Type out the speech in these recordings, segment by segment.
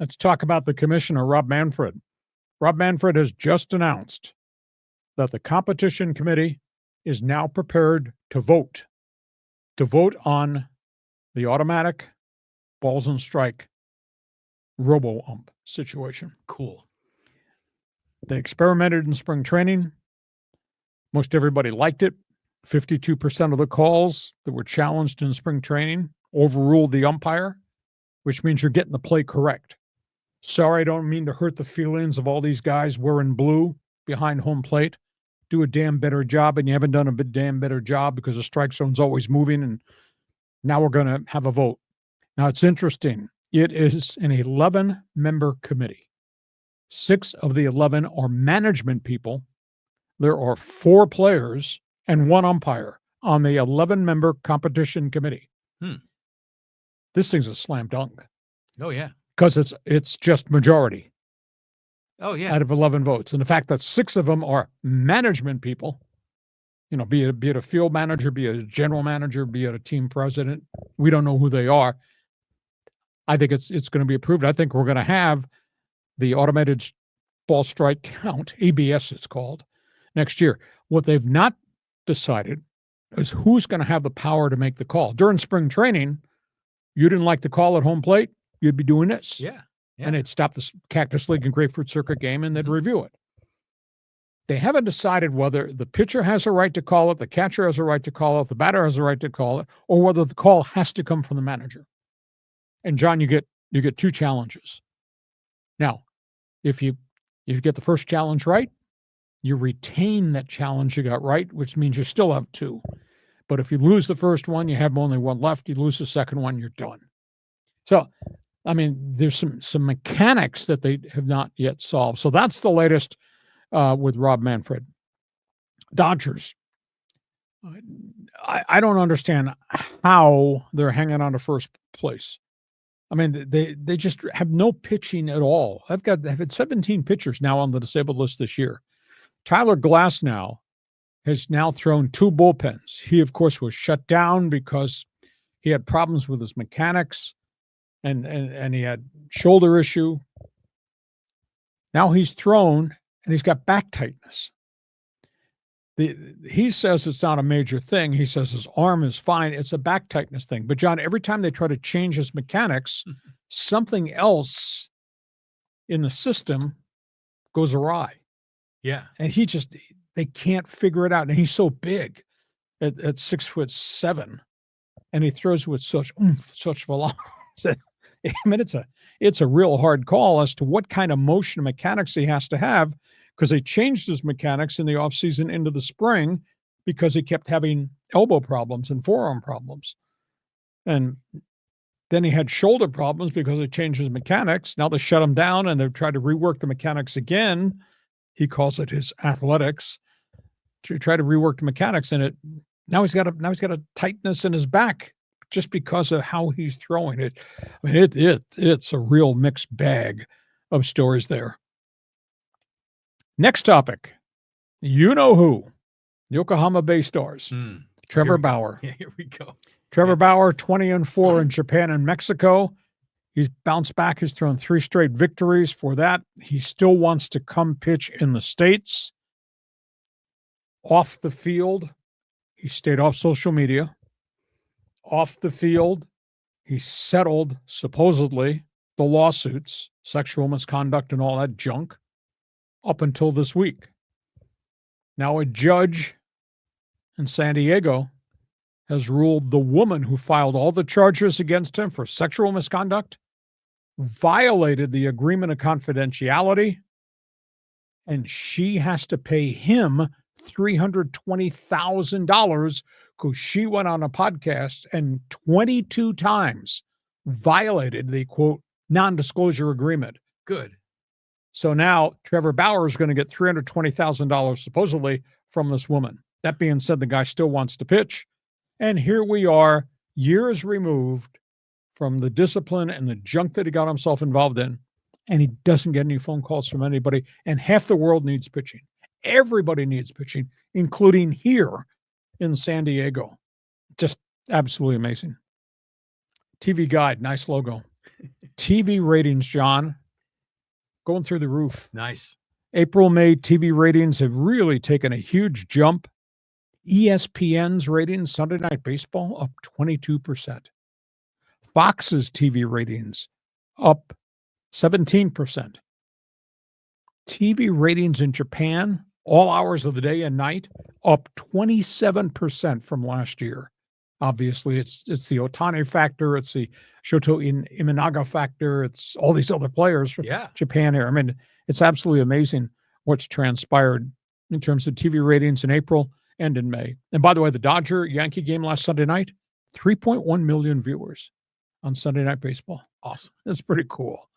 Let's talk about the commissioner, Rob Manfred. Rob Manfred has just announced that the competition committee is now prepared to vote on the automatic balls and strike Robo ump situation. Cool. They experimented in spring training. Most everybody liked it. 52% of the calls that were challenged in spring training overruled the umpire, which means you're getting the play correct. Sorry, I don't mean to hurt the feelings of all these guys wearing blue behind home plate. Do a damn better job, and you haven't done a damn better job because the strike zone's always moving, and now we're going to have a vote. Now, it's interesting. It is an 11-member committee. 6 of the 11 are management people. There are 4 players and 1 umpire on the 11-member competition committee. This thing's a slam dunk. Oh, yeah. Because it's just majority. Oh, yeah. Out of 11 votes. And the fact that 6 of them are management people, be it a field manager, be it a general manager, be it a team president, we don't know who they are. I think it's going to be approved. I think we're going to have the automated ball strike count, ABS it's called, next year. What they've not decided is who's going to have the power to make the call. During spring training, you didn't like the call at home plate, you'd be doing this. Yeah. And they'd stop the Cactus League and Grapefruit Circuit game and they'd review it. They haven't decided whether the pitcher has a right to call it, the catcher has a right to call it, the batter has a right to call it, or whether the call has to come from the manager. And John, you get 2 challenges. Now, if you get the first challenge right, you retain that challenge you got right, which means you still have 2. But if you lose the first one, you have only 1 left. You lose the second one, you're done. So, I mean, there's some mechanics that they have not yet solved. So that's the latest with Rob Manfred. Dodgers. I don't understand how they're hanging on to first place. I mean, they just have no pitching at all. They've had 17 pitchers now on the disabled list this year. Tyler Glasnow has now thrown 2 bullpens. He, of course, was shut down because he had problems with his mechanics and he had shoulder issue. Now he's thrown and he's got back tightness. He says it's not a major thing. He says his arm is fine. It's a back tightness thing. But John, every time they try to change his mechanics, something else in the system goes awry. Yeah. And they can't figure it out. And he's so big at 6'7", and he throws with such oomph, such velocity. I mean, it's a real hard call as to what kind of motion mechanics he has to have, because they changed his mechanics in the offseason into the spring because he kept having elbow problems and forearm problems. And then he had shoulder problems because they changed his mechanics. Now they shut him down and they've tried to rework the mechanics again. He calls it his athletics, to try to rework the mechanics. And now he's got a tightness in his back just because of how he's throwing it. I mean, it's a real mixed bag of stories there. Next topic, you know who? The Yokohama Bay Stars. Trevor Bauer. Yeah, here we go. Trevor Bauer, 20-4 in Japan and Mexico. He's bounced back. He's thrown 3 straight victories. For that, he still wants to come pitch in the States. Off the field, he stayed off social media. Off the field, he settled, supposedly, the lawsuits, sexual misconduct and all that junk, up until this week. Now a judge in San Diego has ruled the woman who filed all the charges against him for sexual misconduct violated the agreement of confidentiality, and she has to pay him $320,000 because she went on a podcast and 22 times violated the, quote, non-disclosure agreement. Good. So now Trevor Bauer is going to get $320,000 supposedly from this woman. That being said, the guy still wants to pitch. And here we are, years removed from the discipline and the junk that he got himself involved in, and he doesn't get any phone calls from anybody. And half the world needs pitching. Everybody needs pitching, including here in San Diego. Just absolutely amazing. TV Guide, nice logo. TV ratings, John, going through the roof. Nice. April, May TV ratings have really taken a huge jump. ESPN's ratings, Sunday Night Baseball, up 22%. Fox's TV ratings up 17%. TV ratings in Japan, all hours of the day and night, up 27% from last year. Obviously, it's the Otani factor, it's the Shoto Imanaga factor, it's all these other players from Japan here. I mean, it's absolutely amazing what's transpired in terms of TV ratings in April and in May. And by the way, the Dodger-Yankee game last Sunday night, 3.1 million viewers on Sunday Night Baseball. Awesome. That's pretty cool.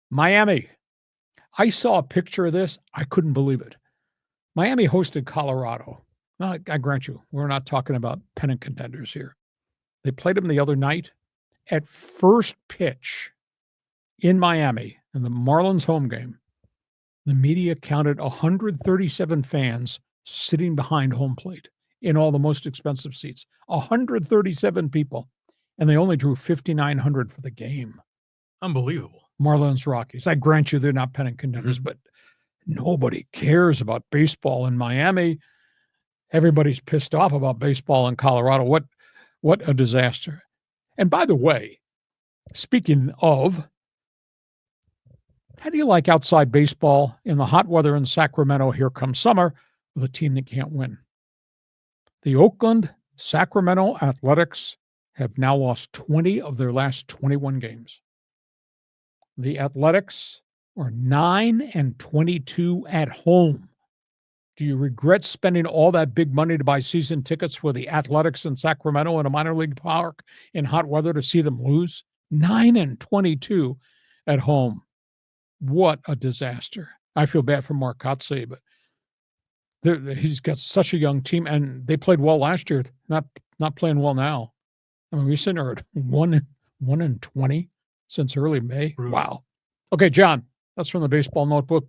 Miami. I saw a picture of this. I couldn't believe it. Miami hosted Colorado. Now, I grant you, we're not talking about pennant contenders here. They played them the other night. At first pitch in Miami, in the Marlins home game, the media counted 137 fans sitting behind home plate in all the most expensive seats. 137 people. And they only drew 5,900 for the game. Unbelievable. Marlins Rockies. I grant you they're not pennant contenders, but nobody cares about baseball in Miami. Everybody's pissed off about baseball in Colorado. What a disaster. And by the way, speaking of, how do you like outside baseball in the hot weather in Sacramento? Here comes summer with a team that can't win. The Oakland Sacramento Athletics have now lost 20 of their last 21 games. The Athletics are 9-22 at home. Do you regret spending all that big money to buy season tickets for the Athletics in Sacramento in a minor league park in hot weather to see them lose? 9-22 at home. What a disaster. I feel bad for Mark Kotsay, but he's got such a young team, and they played well last year, not playing well now. I mean, we're sitting there at 1-20 since early May. Brutal. Wow. Okay, John, that's from the Baseball Notebook.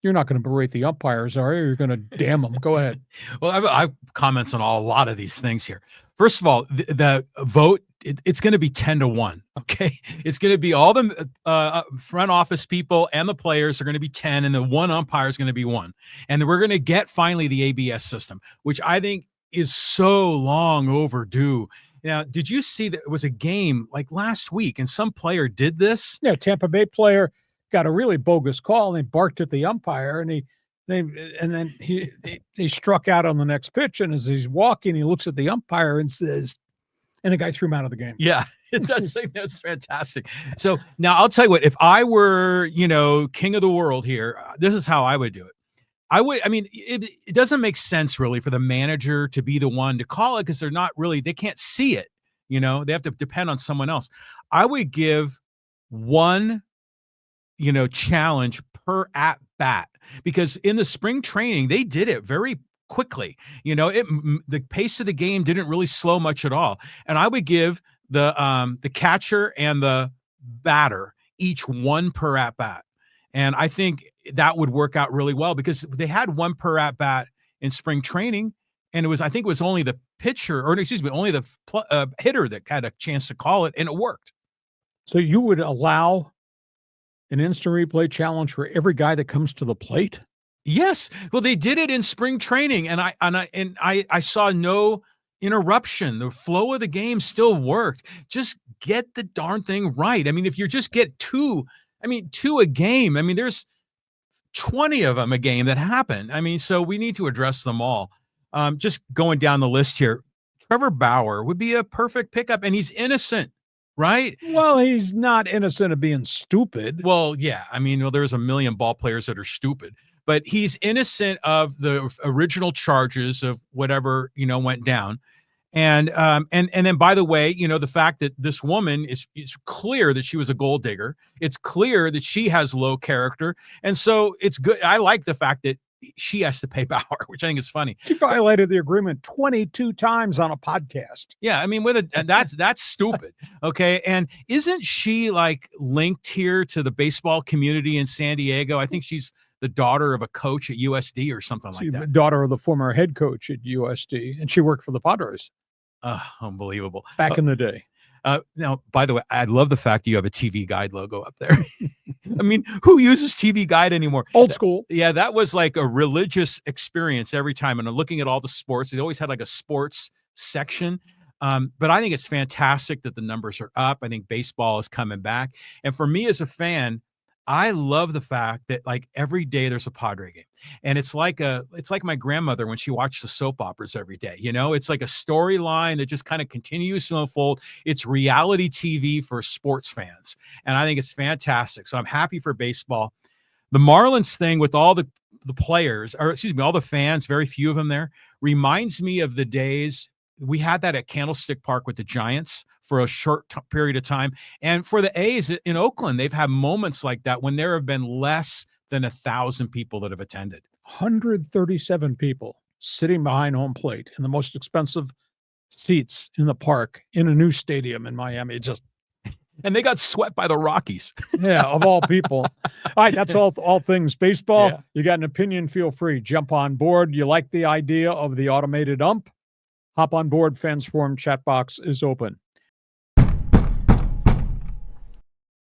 You're not going to berate the umpires, are you? You're going to damn them. Go ahead. Well, I have comments on a lot of these things here. First of all, the vote, it's going to be 10-1. Okay. It's going to be all the front office people and the players are going to be 10, and the one umpire is going to be 1. And we're going to get finally the ABS system, which I think is so long overdue. Now, did you see that it was a game like last week and some player did this? Yeah, Tampa Bay player got a really bogus call and he barked at the umpire and then he struck out on the next pitch, and as he's walking, he looks at the umpire and says, and the guy threw him out of the game. Yeah, that's fantastic. So now I'll tell you what, if I were, king of the world here, this is how I would do it. It doesn't make sense really for the manager to be the one to call it because they can't see it. They have to depend on someone else. I would give one, challenge per at bat, because in the spring training, they did it very quickly. The pace of the game didn't really slow much at all. And I would give the catcher and the batter each 1 per at bat. And I think that would work out really well because they had 1 per at bat in spring training. And I think it was only the pitcher, only the hitter that had a chance to call it, and it worked. So you would allow an instant replay challenge for every guy that comes to the plate? Yes. Well, they did it in spring training, and I saw no interruption. The flow of the game still worked. Just get the darn thing right. I mean, if you just get 2 a game, there's 20 of them a game that happen. So we need to address them all. Just going down the list here, Trevor Bauer would be a perfect pickup, and he's innocent, right? Well, he's not innocent of being stupid. Well, yeah. There's a million ball players that are stupid, but he's innocent of the original charges of whatever, went down. And then, by the way, the fact that this woman is clear that she was a gold digger. It's clear that she has low character. And so it's good. I like the fact that she has to pay Bauer, which I think is funny. She violated the agreement 22 times on a podcast. Yeah. That's stupid. Okay. And isn't she linked here to the baseball community in San Diego? I think she's the daughter of a coach at USD or something like that. The daughter of the former head coach at USD, and she worked for the Padres. Unbelievable. Back in the day. Now, by the way, I love the fact that you have a TV Guide logo up there. I mean, who uses TV Guide anymore? Old school. Yeah, that was like a religious experience every time. And looking at all the sports, they always had like a sports section. But I think it's fantastic that the numbers are up. I think baseball is coming back. And for me as a fan, I love the fact that like every day there's a Padre game. And it's like my grandmother when she watched the soap operas every day. You know, it's like a storyline that just kind of continues to unfold. It's reality TV for sports fans. And I think it's fantastic. So I'm happy for baseball. The Marlins thing with all the players, or excuse me, all the fans, very few of them there, reminds me of the days we had that at Candlestick Park with the Giants for a short period of time. And for the A's in Oakland, they've had moments like that when there have been less than 1,000 people that have attended. 137 people sitting behind home plate in the most expensive seats in the park in a new stadium in Miami. And they got swept by the Rockies. Yeah, of all people. All right, that's all things baseball. Yeah. You got an opinion, feel free. Jump on board. You like the idea of the automated ump? Hop on board. Fans Forum chat box is open.